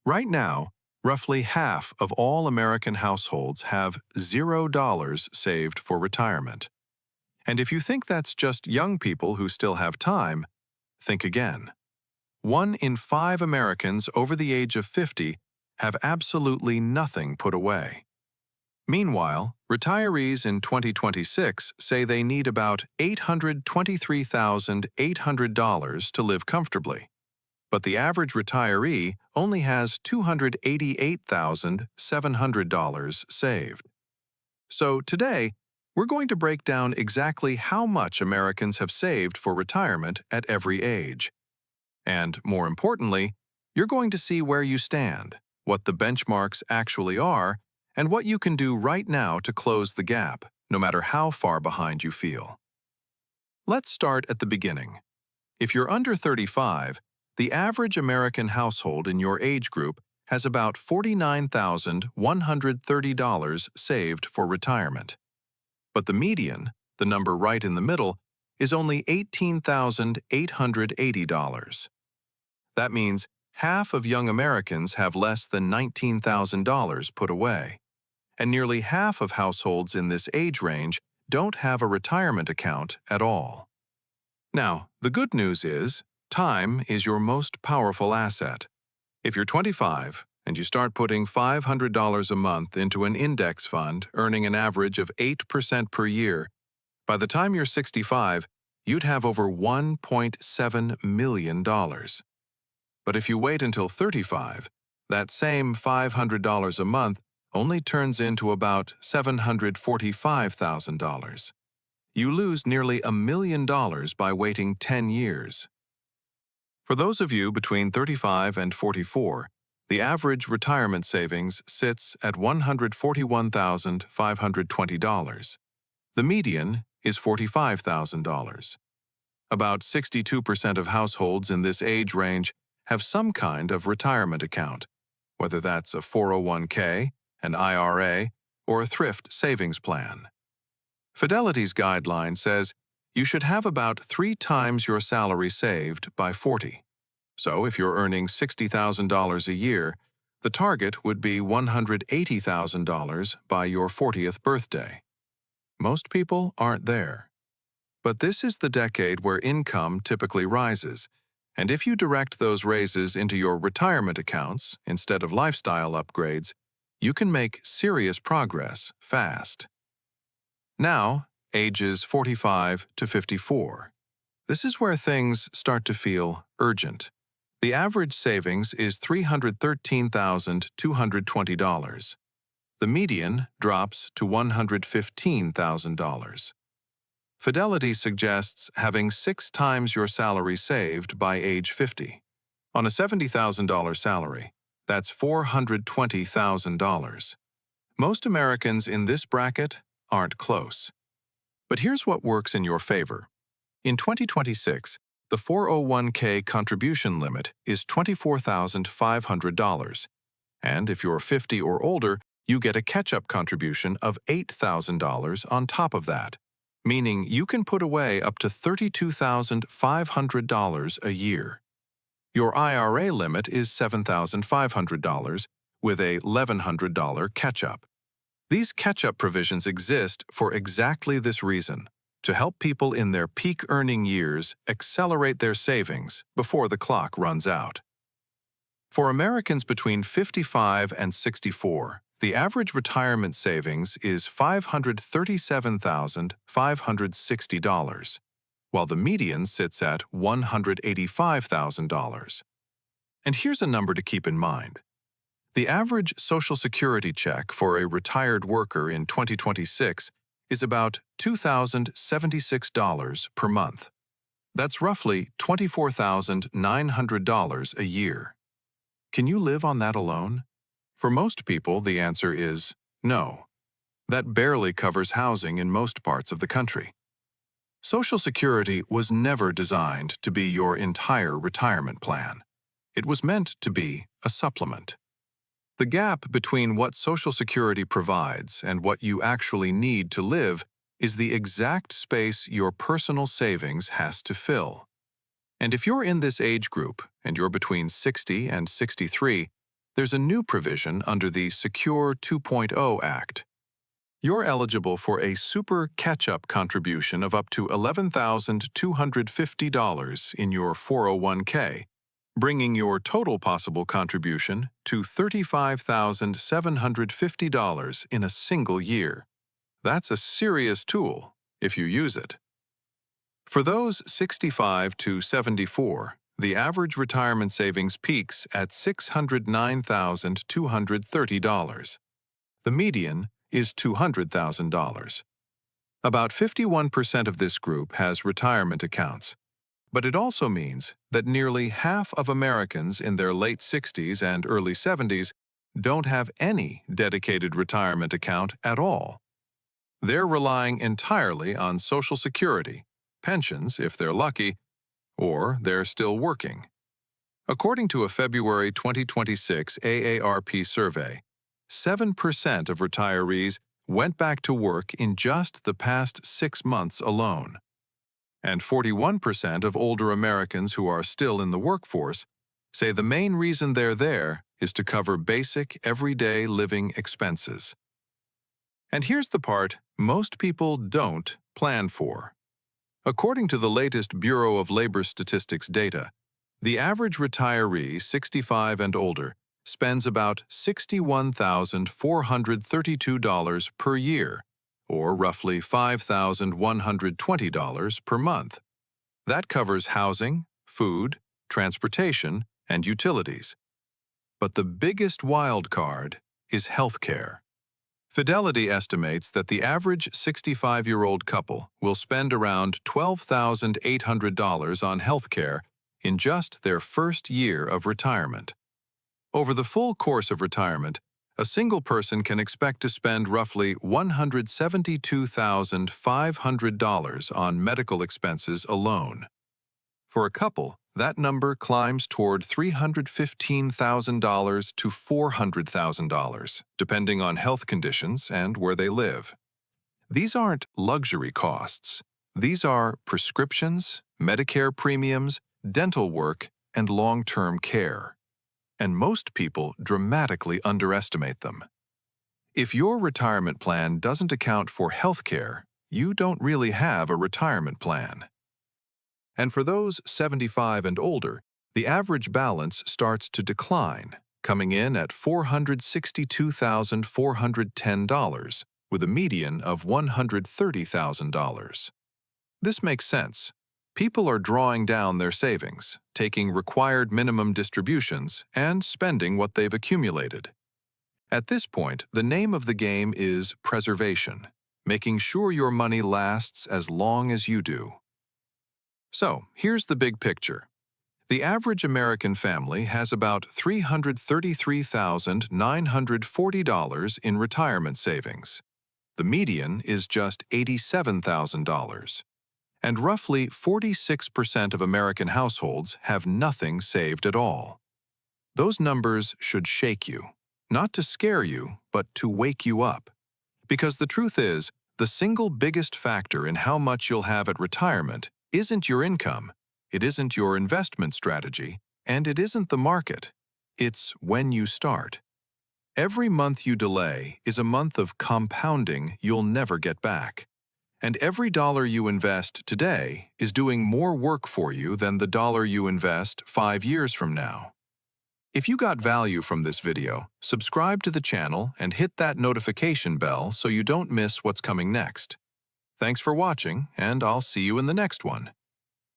Right now, roughly half of all American households have $0 saved for retirement. And if you think that's just young people who still have time, think again. 1 in 5 Americans over the age of 50 have absolutely nothing put away. Meanwhile, retirees in 2026 say they need about $823,800 to live comfortably, but the average retiree only has $288,700 saved. So today, we're going to break down exactly how much Americans have saved for retirement at every age. And more importantly, you're going to see where you stand, what the benchmarks actually are, and what you can do right now to close the gap, no matter how far behind you feel. Let's start at the beginning. If you're under 35, the average American household in your age group has about $49,130 saved for retirement. But the median, the number right in the middle, is only $18,880. That means half of young Americans have less than $19,000 put away, and nearly half of households in this age range don't have a retirement account at all. Now, the good news is, time is your most powerful asset. If you're 25 and you start putting $500 a month into an index fund earning an average of 8% per year, by the time you're 65, you'd have over $1.7 million. But if you wait until 35, that same $500 a month only turns into about $745,000. You lose nearly $1 million by waiting 10 years. For those of you between 35 and 44, the average retirement savings sits at $141,520. The median is $45,000. About 62% of households in this age range have some kind of retirement account, whether that's a 401k, an IRA, or a thrift savings plan. Fidelity's guideline says you should have about 3 times your salary saved by 40. So if you're earning $60,000 a year, the target would be $180,000 by your 40th birthday. Most people aren't there. But this is the decade where income typically rises, and if you direct those raises into your retirement accounts instead of lifestyle upgrades, you can make serious progress fast. Now, ages 45 to 54. This is where things start to feel urgent. The average savings is $313,220. The median drops to $115,000. Fidelity suggests having 6 times your salary saved by age 50. On a $70,000 salary, that's $420,000. Most Americans in this bracket aren't close. But here's what works in your favor. In 2026, the 401k contribution limit is $24,500. And if you're 50 or older, you get a catch-up contribution of $8,000 on top of that, meaning you can put away up to $32,500 a year. Your IRA limit is $7,500 with a $1,100 catch-up. These catch-up provisions exist for exactly this reason, to help people in their peak earning years accelerate their savings before the clock runs out. For Americans between 55 and 64, the average retirement savings is $537,560, while the median sits at $185,000. And here's a number to keep in mind. The average Social Security check for a retired worker in 2026 is about $2,076 per month. That's roughly $24,900 a year. Can you live on that alone? For most people, the answer is no. That barely covers housing in most parts of the country. Social Security was never designed to be your entire retirement plan. It was meant to be a supplement. The gap between what Social Security provides and what you actually need to live is the exact space your personal savings has to fill. And if you're in this age group and you're between 60 and 63, There's a new provision under the Secure 2.0 Act. You're eligible for a super catch-up contribution of up to $11,250 in your 401k, bringing your total possible contribution to $35,750 in a single year. That's a serious tool if you use it. For those 65 to 74, the average retirement savings peaks at $609,230. The median is $200,000. About 51% of this group has retirement accounts, but it also means that nearly half of Americans in their late 60s and early 70s don't have any dedicated retirement account at all. They're relying entirely on Social Security, pensions if they're lucky, or they're still working. According to a February 2026 AARP survey, 7% of retirees went back to work in just the past 6 months alone. And 41% of older Americans who are still in the workforce say the main reason they're there is to cover basic, everyday living expenses. And here's the part most people don't plan for. According to the latest Bureau of Labor Statistics data, the average retiree 65 and older spends about $61,432 per year, or roughly $5,120 per month. That covers housing, food, transportation, and utilities. But the biggest wild card is healthcare. Fidelity estimates that the average 65-year-old couple will spend around $12,800 on healthcare in just their first year of retirement. Over the full course of retirement, a single person can expect to spend roughly $172,500 on medical expenses alone. For a couple, that number climbs toward $315,000 to $400,000, depending on health conditions and where they live. These aren't luxury costs. These are prescriptions, Medicare premiums, dental work, and long-term care. And most people dramatically underestimate them. If your retirement plan doesn't account for health care, you don't really have a retirement plan. And for those 75 and older, the average balance starts to decline, coming in at $462,410, with a median of $130,000. This makes sense. People are drawing down their savings, taking required minimum distributions, and spending what they've accumulated. At this point, the name of the game is preservation, making sure your money lasts as long as you do. So, here's the big picture. The average American family has about $333,940 in retirement savings. The median is just $87,000. And roughly 46% of American households have nothing saved at all. Those numbers should shake you, not to scare you, but to wake you up. Because the truth is, the single biggest factor in how much you'll have at retirement isn't your income, it isn't your investment strategy, and it isn't the market. It's when you start. Every month you delay is a month of compounding you'll never get back. And every dollar you invest today is doing more work for you than the dollar you invest 5 years from now. If you got value from this video, subscribe to the channel and hit that notification bell so you don't miss what's coming next. Thanks for watching, and I'll see you in the next one.